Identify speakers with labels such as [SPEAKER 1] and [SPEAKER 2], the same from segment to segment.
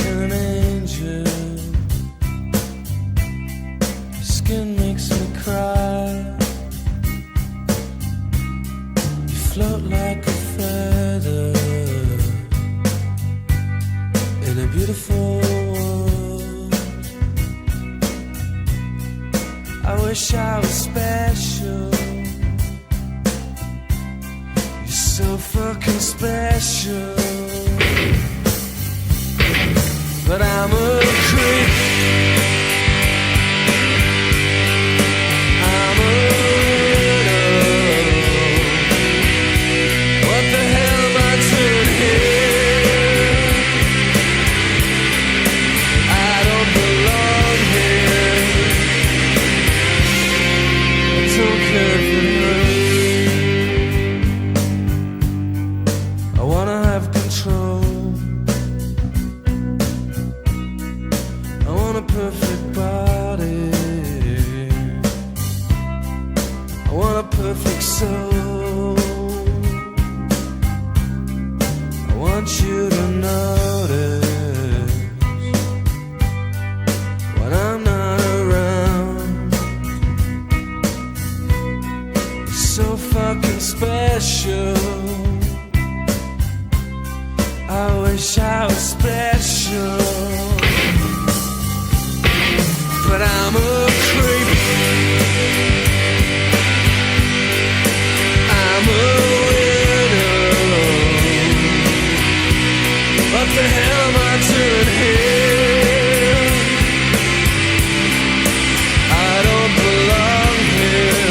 [SPEAKER 1] an angel. Your skin makes me cry. You float like a feather in a beautiful world. I wish I was special. You're so fucking special. But I'm a creep. I'm a widow. What the hell am I doing here? I don't belong here. I don't care if it hurts. I wanna have control. I want a perfect body. I want a perfect soul. I want you to notice when I'm not around. You're so fucking special. I wish I was special. But I'm a creep. I'm a widow. What the hell am I doing here? I don't belong here.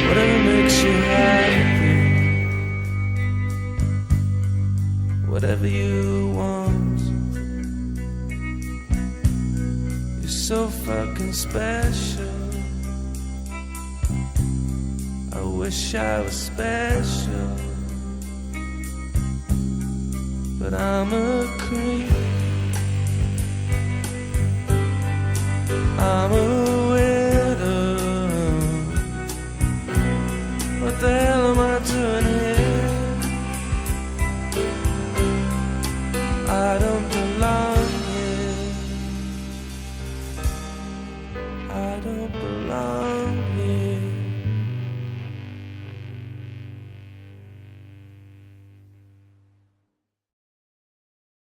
[SPEAKER 1] Whatever makes you happy, whatever you want. You're so fucking special. I wish I was special, but I'm a creep.